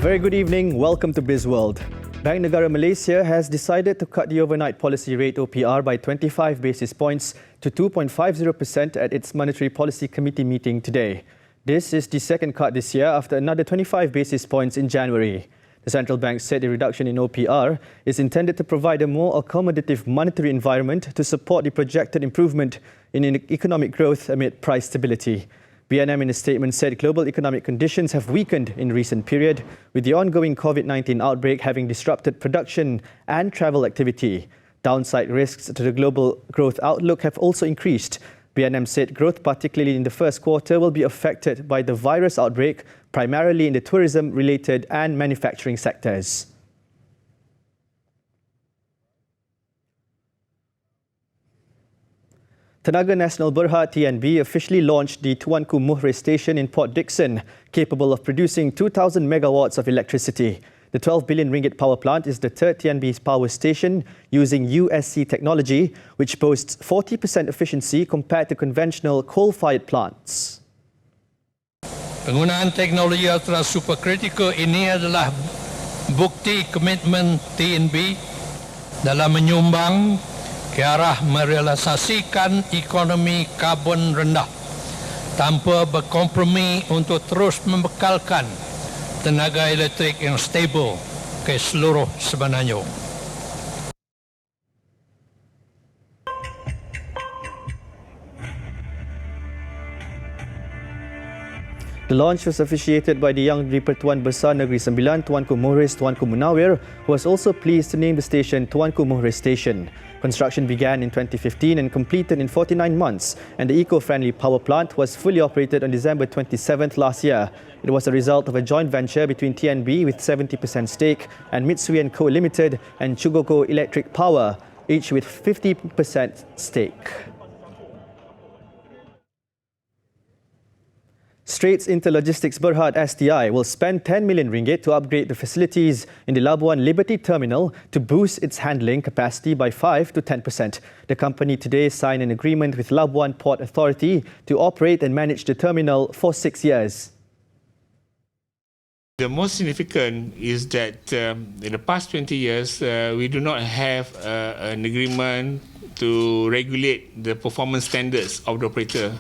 Very good evening. Welcome to Bizworld. Bank Negara Malaysia has decided to cut the overnight policy rate OPR by 25 basis points to 2.50% at its Monetary Policy Committee meeting today. This is the second cut this year after another 25 basis points in January. The central bank said the reduction in OPR is intended to provide a more accommodative monetary environment to support the projected improvement in economic growth amid price stability. BNM in a statement said global economic conditions have weakened in recent period, with the ongoing COVID-19 outbreak having disrupted production and travel activity. Downside risks to the global growth outlook have also increased. BNM said growth, particularly in the first quarter, will be affected by the virus outbreak, primarily in the tourism-related and manufacturing sectors. Tenaga Nasional Berhad TNB officially launched the Tuanku Muhres station in Port Dickson, capable of producing 2,000 megawatts of electricity. The 12 billion ringgit power plant is the third TNB's power station using USC technology, which boasts 40% efficiency compared to conventional coal-fired plants. Penggunaan teknologi ultra superkritikal ini adalah bukti komitmen TNB dalam menyumbang ke arah merealisasikan ekonomi karbon rendah tanpa berkompromi untuk terus membekalkan tenaga elektrik yang stabil ke seluruh Semenanjung. The launch was officiated by the Yang di-Pertuan Besar Negeri Sembilan, Tuanku Muhres Tuanku Munawir, who was also pleased to name the station Tuanku Muhres Station. Construction began in 2015 and completed in 49 months, and the eco-friendly power plant was fully operated on December 27th last year. It was a result of a joint venture between TNB with 70% stake and Mitsui & Co Limited and Chugogo Electric Power, each with 50% stake. Straits Interlogistics Berhad STI will spend 10 million ringgit to upgrade the facilities in the Labuan Liberty Terminal to boost its handling capacity by 5 to 10%. The company today signed an agreement with Labuan Port Authority to operate and manage the terminal for 6 years. The most significant is that in the past 20 years, we do not have an agreement to regulate the performance standards of the operator.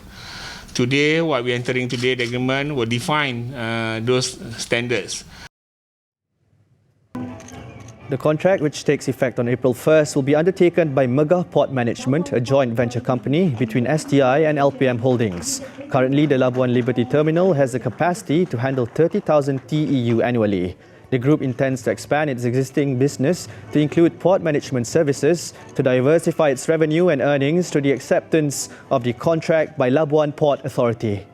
Today, what we are entering today, the agreement will define those standards. The contract, which takes effect on April 1st, will be undertaken by Megah Port Management, a joint venture company between STI and LPM Holdings. Currently, the Labuan Liberty Terminal has the capacity to handle 30,000 TEU annually. The group intends to expand its existing business to include port management services to diversify its revenue and earnings through the acceptance of the contract by Labuan Port Authority.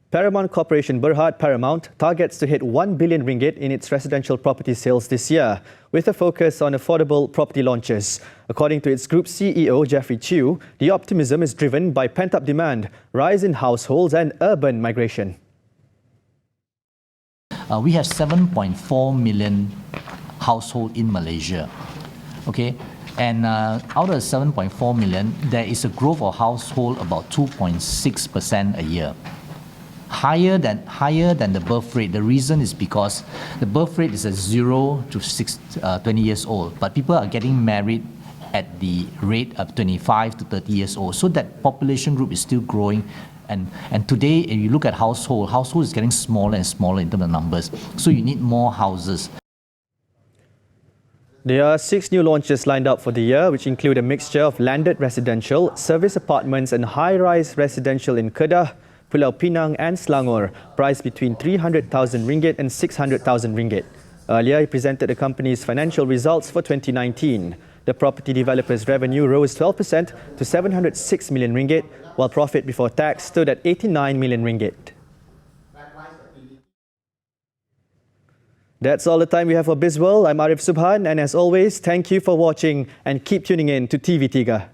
Paramount Corporation Berhad Paramount targets to hit 1 billion ringgit in its residential property sales this year, with a focus on affordable property launches. According to its group CEO, Jeffrey Chew, the optimism is driven by pent-up demand, rise in households and urban migration. We have 7.4 million households in Malaysia, okay? And out of 7.4 million, there is a growth of household about 2.6% a year. Higher than the birth rate. The reason is because the birth rate is at 0 to 20 years old, but people are getting married at the rate of 25 to 30 years old. So that population group is still growing. And today, if you look at household is getting smaller and smaller in terms of numbers. So you need more houses. There are 6 new launches lined up for the year, which include a mixture of landed residential, service apartments and high-rise residential in Kedah, Pulau Pinang and Selangor, priced between 300,000 ringgit and 600,000 ringgit. Earlier, he presented the company's financial results for 2019. The property developer's revenue rose 12% to 706 million ringgit, while profit before tax stood at 89 million ringgit. That's all the time we have for Bizworld. I'm Arif Subhan, and as always, thank you for watching and keep tuning in to TV3.